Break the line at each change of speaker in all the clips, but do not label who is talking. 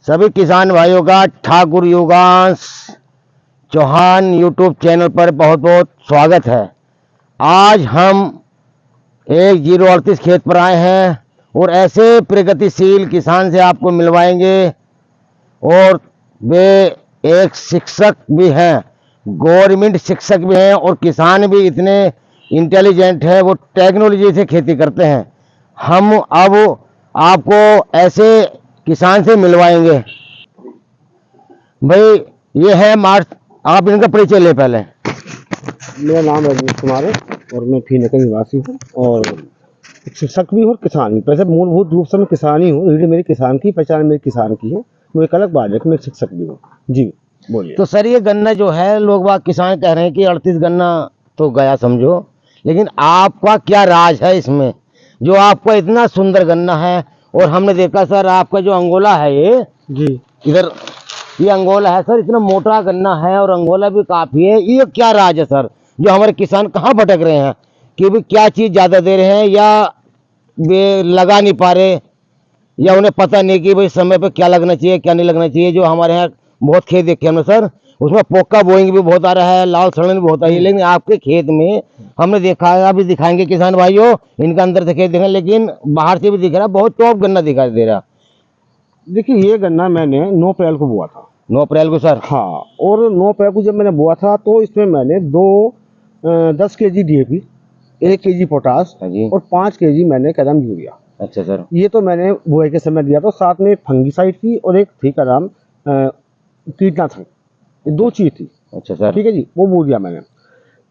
सभी किसान भाइयों का ठाकुर योगांश चौहान यूट्यूब चैनल पर बहुत बहुत स्वागत है। आज हम एक 038 खेत पर आए हैं और ऐसे प्रगतिशील किसान से आपको मिलवाएंगे। और वे एक शिक्षक भी हैं, गवर्नमेंट शिक्षक भी हैं और किसान भी इतने इंटेलिजेंट है, वो टेक्नोलॉजी से खेती करते हैं। हम अब आपको ऐसे किसान से मिलवाएंगे। भाई ये है मार्च, आप इनका परिचय ले पहले।
मेरा नाम रजनीश कुमार है और मैं फीने का निवासी हूँ और शिक्षक भी हूँ और किसान भी। वैसे मूलभूत रूप से मैं किसान ही हूँ, रीढ़ मेरी किसान की, पहचान मेरी किसान की है। वो एक अलग बात है कि मैं शिक्षक भी हूँ। जी बोलिए।
तो सर ये गन्ना जो है, लोग बाग किसान कह रहे हैं कि 38 गन्ना तो गया समझो, लेकिन आपका क्या राज है इसमें जो आपका इतना सुंदर गन्ना है। और हमने देखा सर आपका जो अंगोला है, ये
जी
इधर ये अंगोला है सर, इतना मोटा गन्ना है और अंगोला भी काफी है। ये क्या राज है सर जो हमारे किसान कहाँ भटक रहे हैं कि भी क्या चीज ज्यादा दे रहे हैं, या वे लगा नहीं पा रहे, या उन्हें पता नहीं कि भाई समय पे क्या लगना चाहिए क्या नहीं लगना चाहिए। जो हमारे यहाँ बहुत खेत देखे हमने सर, उसमें पोका बोइंग भी बहुत आ रहा है, लाल सड़न भी बहुत आ रही है, लेकिन आपके खेत में हमने देखा है, अभी दिखाएंगे किसान भाइयों, इनका अंदर से खेत देखें, लेकिन बाहर से भी दिख रहा है बहुत टॉप गन्ना दिखाई दे रहा।
देखिए, ये गन्ना मैंने 9 अप्रैल को बोआ था।
9 अप्रैल को सर?
हाँ, और 9 अप्रैल को जब मैंने बोआ था तो इसमें मैंने 10 kg DAP, 1 kg पोटास और 5 kg मैंने कदम यूरिया।
अच्छा सर।
ये तो मैंने बुआई के समय दिया था। साथ में फंगीसाइड थी और एक थी का नाम कीटनाशक, ये 2 चीज थी।
अच्छा सर।
ठीक है जी, वो बो दिया मैंने।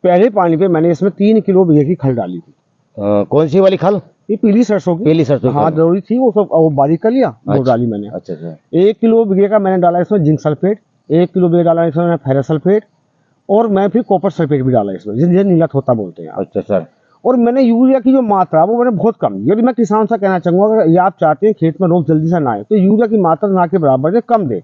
पहले पानी पे मैंने इसमें 3 किलो बीघे की खल डाली थी।
कौन सी वाली खल?
ये पीली सरसों की।
पीली सरसों?
हाँ, जरूरी थी वो सब, वो बारीक कर लिया।
अच्छा,
वो डाली मैंने।
अच्छा सर।
1 किलो बीघे का मैंने डाला इसमें जिंक सल्फेट, 1 किलो बीघे डाला इसमें फेरस सल्फेट, और मैं फिर कॉपर सल्फेट भी डाला इसमें, जिसे नीला थोता बोलते हैं।
अच्छा सर।
और मैंने यूरिया की जो मात्रा वो मैंने बहुत कम दी। यदि मैं किसान से कहना चाहूंगा, अगर ये आप चाहते हैं खेत में रोग जल्दी से ना आए तो यूरिया की मात्रा ना के बराबर दे, कम दे।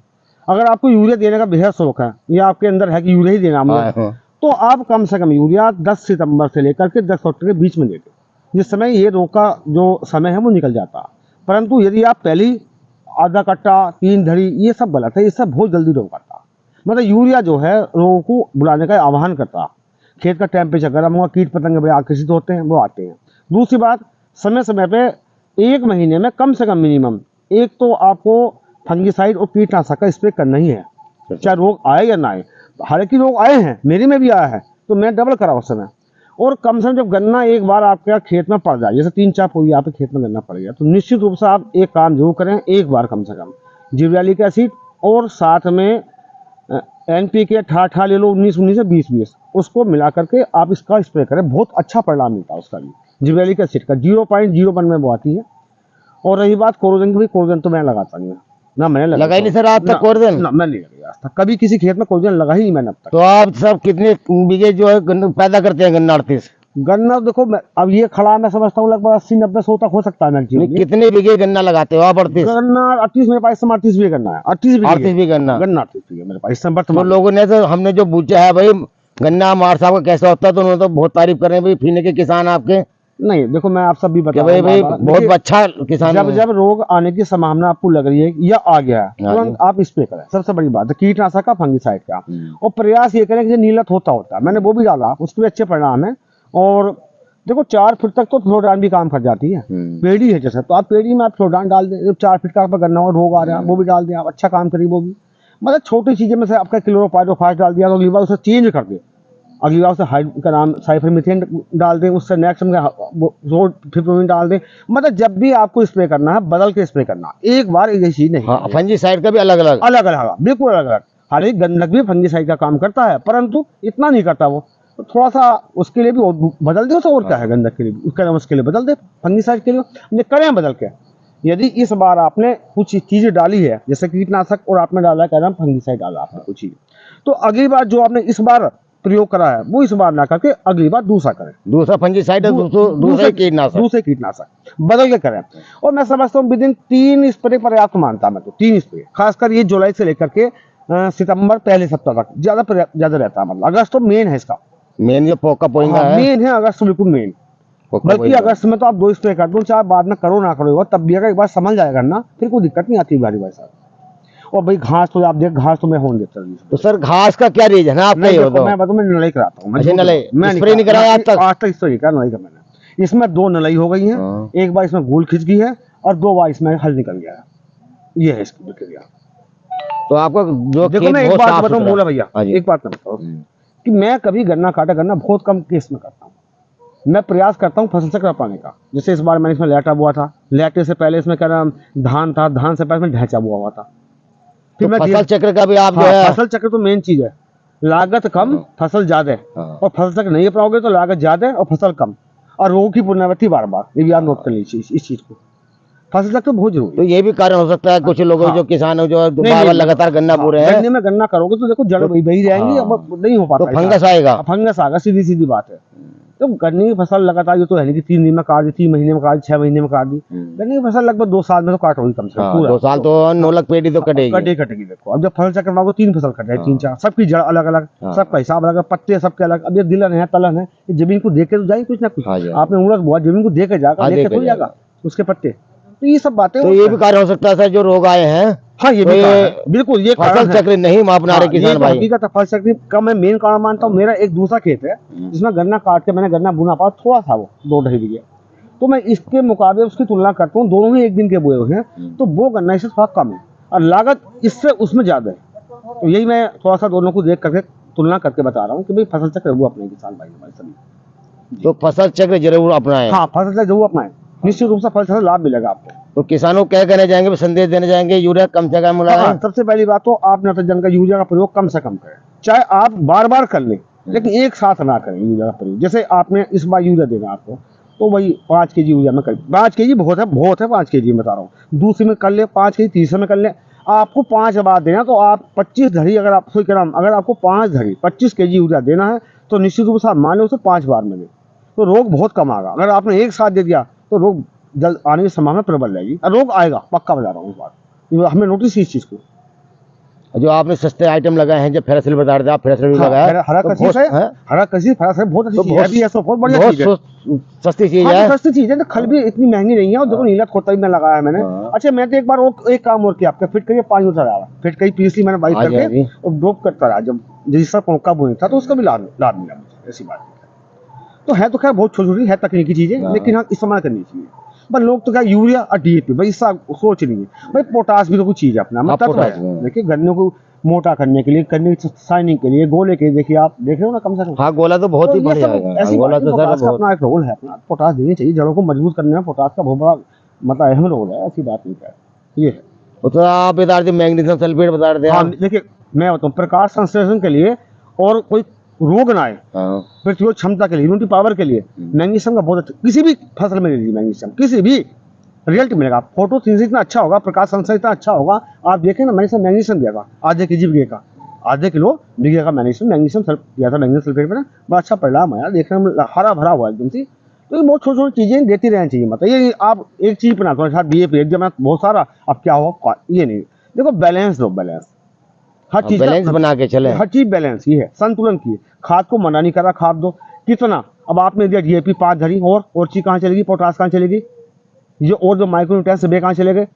अगर आपको यूरिया देने का बेहद शौक है या आपके अंदर है कि यूरिया ही देना मुझे, तो आप कम से कम यूरिया 10 सितंबर से लेकर के 10 अक्टूबर के बीच में देते, जिस समय ये रोग का जो समय है वो निकल जाता। परंतु यदि आप पहली आधा कट्टा 3 धड़ी, ये सब गलत है। ये सब बहुत जल्दी रोग करता। मतलब यूरिया जो है रोगों को बुलाने का आह्वान करता। खेत का टेम्परेचर गर्म हुआ, कीट पतंग बड़े आकर्षित होते हैं, वो आते हैं। दूसरी बात, समय समय पे 1 महीने में कम से कम मिनिमम एक तो आपको फंगीसाइड और कीटनाशक का स्प्रे करना ही है, चाहे रोग आए या ना आए। हालांकि रोग आए हैं, मेरे में भी आया है, तो मैं डबल करा उस समय। और कम से कम जब गन्ना एक बार आपके खेत में पड़ जाए, जैसे 3-4 पूरी आपके खेत में गन्ना पड़ गया, तो निश्चित रूप से आप एक काम जरूर करें, एक बार कम से कम जिब्रेलिक एसिड और साथ में NPK 18 ले लो, 19 20 20, उसको मिला करके आप इसका स्प्रे करें। बहुत अच्छा परिणाम मिलता है उसका भी, जिब्रेलिक एसिड का 0.01 में वो आती है। और रही बात कोरोजन की, कोरोजन तो मैं लगाता नहीं ना, मैंने
लगाई नहीं सर आज तक कोरोजन?
ना, मैं नहीं लगाया आज तक, कभी किसी खेत में कोरोजन लगा ही नहीं मैंने अब तक।
तो आप सब कितने बीघे जो है गन्ना पैदा करते हैं गन्ना 38?
गन्ना देखो, अब ये खड़ा मैं समझता हूँ लगभग 80-90-100 तक हो सकता है मेरे जीवन में।
कितने बीघे गन्ना लगाते हो आप? 38
गन्ना 38 मेरे पास 38 भी गन्ना है। 38
भी गन्ना
38 भी मेरे पास इस
तो लोगों ने तो हमने जो पूछा है भाई गन्ना मार साहब का कैसा होता है, तो उन्होंने तो बहुत तारीफ कर रहे हैं भाई फीने के किसान आपके।
नहीं देखो, मैं आप सब भी बता
भाई बहुत अच्छा किसान।
जब रोग आने की संभावना आपको लग रही है या आ गया है, तुरंत आप स्प्रे करें। सबसे बड़ी बात है कीटनाशक का, फंगीसाइड का। और प्रयास ये करें कि नीलत होता है, मैंने वो भी डाला, उसके भी अच्छे परिणाम है। और देखो 4 फीट तक तो फ्लोडान भी काम कर जाती है। पेड़ी है जैसे, तो आप पेड़ी में आप फ्लोडान डाल दें। 4 फीट का गन्ना और रोग आ रहा है, वो भी डाल दें आप, अच्छा काम करिए वो भी। मतलब छोटी चीजें में से आपका क्लोरोपाइरोफास डाल दिया, तो अगली बार उसे चेंज कर दे, अगली बार उसे हाइड का नाम साइफरमेथ्रिन डाल दें, उससे नेक्स्ट फिप्रोमिन डाल दें। मतलब जब भी आपको स्प्रे करना है बदल के स्प्रे करना, एक बार एक चीज नहीं।
फंजीसाइड का भी अलग अलग
बिल्कुल अलग अलग। हालांकि गंधक भी फंजीसाइड का काम करता है, परंतु इतना नहीं करता वो, तो थोड़ा सा उसके लिए भी बदल दे। और क्या है, गंधक के लिए उसके लिए बदल दे, फंगीसाइड के लिए करें बदल के। यदि इस बार आपने कुछ चीजें डाली है, जैसे कीटनाशक, और आपने डाला क्या नाम फंगीसाइड डाला आपने कुछ चीज, तो अगली बार जो आपने इस बार प्रयोग करा है वो इस बार ना करके अगली बार दूसरा करें।
दूसरा फंजीसाइड, दूसरे कीटनाशक
बदल के करें। और मैं समझता हूँ विदिन 3 स्प्रे पर्याप्त मानता मैं तो। 3 स्प्रे, खासकर ये जुलाई से लेकर के सितंबर पहले सप्ताह तक ज्यादा रहता है। मतलब अगस्त तो मेन है इसका,
मेन जो पोका पोइंगा है,
मेन है अगस्त, बिल्कुल मेन। बल्कि अगस्त में तो आप 2 स्प्रे कर दो, चाहे बाद में करो ना करो, तब भी अगर एक बार समझ जाएगा ना, फिर कोई दिक्कत नहीं आती भाई साहब। और भाई घास तो आप देख, घास तो मैं होने देता नहीं।
तो सर घास का क्या रीजन है आपका, ये बताओ।
मैं बताऊं, मैं नलाई कराता हूँ।
अच्छा, नलाई स्प्रे नहीं कराया आज तक?
इस तरीके नलाई का मैंने, इसमें 2 नलाई हो गई है, एक बार इसमें गोल खिंच गई है और 2 बार इसमें हल निकल गया है। ये है इसकी प्रक्रिया।
तो आपका जो
देखो मैं एक बात बताऊं मोला भैया,
हाँ जी।
एक बात मैं बताऊं कि मैं कभी गन्ना काटा गन्ना बहुत कम केस में करता हूँ। मैं प्रयास करता हूँ फसल चक्र अपनाने का। जैसे इस बार मैंने इसमें लैटा बोआ था, लैटे से पहले इसमें क्या नाम धान था, धान से पहले इसमें ढैंचा बोआ हुआ था। फिर
तो
मैं
फसल चक्र का भी आप जो है,
फसल चक्र तो मेन चीज है, लागत कम फसल ज्यादा, और फसल चक्र नहीं अपनाओगे तो लागत ज्यादा और फसल कम, और रोग की पुनरावृत्ति बार बार, ये भी आप नोट कर लीजिए इस चीज को। फसल चक्र बहुत जरूरी
तो ये भी कारण हो सकता है कुछ लोगों जो किसान हो जो बार लगातार गन्ना बो रहे हैं,
गन्ने में गन्ना करोगे तो देखो जड़ वही रहेंगी, अब नहीं हो पाता,
तो फंगस आएगा,
फंगस आएगा, सीधी सीधी बात है। तो गन्ने की फसल लगातार, ये तो है नहीं कि 3 दिन में काट दी, 3 महीने में काट दी, 6 महीने में काट दी। गन्ने की फसल लगभग 2 साल में तो काट होगी कम से कम। 2
साल तो नोलक पेटी तो कटेगी।
कटेगी। देखो अब जब फसल चक्र में 3 फसल कट रहे, 3-4, सबकी जड़ अलग अलग, सबका हिसाब अलग, पत्ते सबके अलग। अब ये दिलन है, तलन है, जमीन को देख के तो जाएंगे कुछ ना कुछ। आपने उड़द बोआ, जमीन को देख के जाएगा, देख के तो जाएगा उसके पत्ते। तो ये सब बातें,
तो ये भी कारण हो सकता है सर जो रोग आए हैं।
हाँ ये भी बिल्कुल, ये
फसल चक्र नहीं अपना रहे किसान भाई।
हकीकत है, फसल चक्र का मैं मेन कारण मानता हूँ। मेरा एक दूसरा खेत है जिसमें गन्ना काट के मैंने गन्ना बुना पाया, थोड़ा था वो 2-2.5 बीघे, तो मैं इसके मुकाबले उसकी तुलना करता हूँ, दोनों ही 1 दिन के बोए हुए हैं, तो वो गन्ना इससे थोड़ा कम है और लागत इससे उसमें ज्यादा है। तो यही मैं थोड़ा सा दोनों को देख करके तुलना करके बता रहा हूँ कि भाई फसल चक्र वो अपने किसान भाई हमारे सभी।
तो फसल चक्र जरूर अपनाएं।
हाँ फसल चक्र जरूर अपनाएं, निश्चित रूप से फसल चक्र लाभ मिलेगा आपको।
तो किसानों को क्या कहने जाएंगे, संदेश देने जाएंगे, यूरिया कम से कम मिलाएं।
सबसे पहली बात तो आप नाइट्रोजन का, यूरिया का प्रयोग कम से कम करें, चाहे आप बार बार कर लें लेकिन एक साथ ना करें यूरिया का प्रयोग। जैसे आपने इस बार यूरिया देना आपको, तो वही 5 kg यूरिया में कर, 5 kg बहुत है 5 kg बता रहा हूँ। दूसरी में कर ले 5 kg, तीसरे में कर ले, आपको 5 बार देना, तो आप 25 धड़ी, अगर आप अगर आपको 5 धड़ी 25 kg यूरिया देना है तो निश्चित रूप से आप मान लो उसे 5 बार में दें, तो रोग बहुत कम आएगा। अगर आपने एक साथ दे दिया तो रोग जल्द आने की संभावना प्रबल रहेगी, रोग आएगा, पक्का बता रहा हूँ इस बात। हमने नोटिस इस चीज को।
जो आपने सस्ते आइटम लगाए हैं, जब फेरासिल बता रहे थे आप, फेरासिल भी लगाया,
हरा कसीफ है, हरा कसीफ बहुत अच्छी चीज है, बहुत बढ़िया चीज है,
सस्ती चीज है,
सस्ती चीज है, खल भी इतनी महंगी नहीं है। और देखो नीला खोता भी मैं लगाया मैंने। अच्छा मैं तो एक बार एक काम और किया, आपका फिट करिए 5 मिनट रहा, फिट करी पीसली मैंने बाइक करके और ड्रॉप करता रहा, जब जिसका मौका बोने था तो उसका भी लाभ मिला मुझे। ऐसी बात तो है, तो खैर बहुत छोटी छोटी है तकनीकी चीजें, लेकिन हाँ इस्तेमाल करनी चाहिए। पर लोग तो क्या यूरिया और डीएपी भाई इसका सोच नहीं है। भाई पोटास भी तो कुछ चीज है अपना, मतलब देखिए गन्ने को मोटा करने के लिए, करने की शाइनिंग के लिए, गोले के देखिए आप देख रहे हो ना कम से कम।
हाँ गोला तो बहुत ही बढ़िया है, गोला तो सर बहुत
अपना एक रोल है, अपना पोटास देनी चाहिए, जड़ों को मजबूत करने में पोटास का बहुत बड़ा मतलब अहम रोल है, ऐसी बात नहीं है। ये है
तो आप बता रहे थे मैग्नीशियम सल्फेट बता रहे थे।
हाँ देखिए मैं बताऊँ, प्रकाश संश्लेषण के लिए और कोई रोग ना आए, प्रतिरोध क्षमता के लिए, इम्यूनिटी पावर के लिए मैग्नीशियम का बहुत अच्छा, किसी भी फसल में ले लीजिए मैग्नीशियम, किसी भी रिजल्ट मिलेगा। फोटोसिंथेसिस इतना अच्छा होगा, प्रकाश संश्लेषण इतना अच्छा होगा, आप देखें ना मैंने मैग्नीशियम दिया था आधे kg बीघे का, आधे किलो बीघे का मैग्नीशियम दिया था, मैग्नीशियम सल्फेट में, बड़ा अच्छा परिणाम आया, देखने में हरा भरा हुआ एकदम से। तो ये बहुत छोटी छोटी चीजें देती रहनी चाहिए, मतलब ये आप एक चीज बना दो डीएपी एकदम बहुत सारा, अब क्या होगा ये नहीं। देखो बैलेंस दो, बैलेंस हर चीज
बैलेंस बना के चले,
हर चीज बैलेंस ही है, संतुलन की है। खाद को मना नहीं करा, खाद दो कितना, अब आपने दिया डीएपी 5 धरी, और चीज कहाँ चलेगी, पोटास कहाँ चलेगी, ये और जो माइक्रोन्यूट्रिएंट्स वे कहाँ चले गए,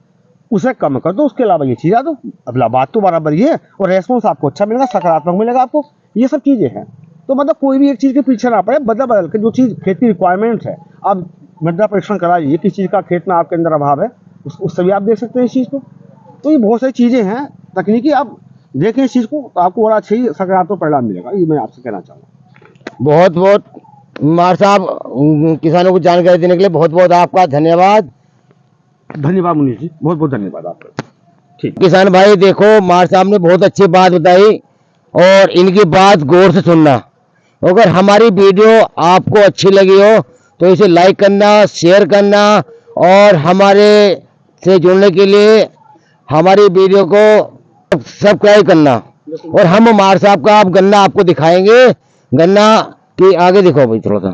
उसे कम कर दो, उसके अलावा ये चीज आ दो। अब बात तो बराबर ही है और रेस्पॉन्स आपको अच्छा मिलेगा, सकारात्मक मिलेगा आपको, ये सब चीजें हैं। तो मतलब कोई भी एक चीज के पीछे ना पड़े, बदल के जो चीज खेती रिक्वायरमेंट है, आप मृदा परीक्षण कराइए, किस चीज का खेत में आपके अंदर अभाव है, उससे भी आप देख सकते हैं इस चीज को। तो ये बहुत सारी चीजें हैं तकनीकी, आप देखें इस चीज को तो आपको और अच्छा ही सकारात्मक परिणाम मिलेगा, ये मैं आपसे कहना चाहूँगा।
बहुत बहुत मार साहब, किसानों को जानकारी देने के लिए बहुत बहुत आपका धन्यवाद।
धन्यवाद मुनीष जी, बहुत बहुत धन्यवाद आपका। ठीक
किसान भाई देखो, मार साहब ने बहुत अच्छी बात बताई और इनकी बात गौर से सुनना। अगर हमारी वीडियो आपको अच्छी लगी हो तो इसे लाइक करना, शेयर करना और हमारे से जुड़ने के लिए हमारी वीडियो को सब्सक्राइब करना। और हम मार साहब का आप गन्ना आपको दिखाएंगे, गन्ना की आगे दिखाओ भाई थोड़ा सा।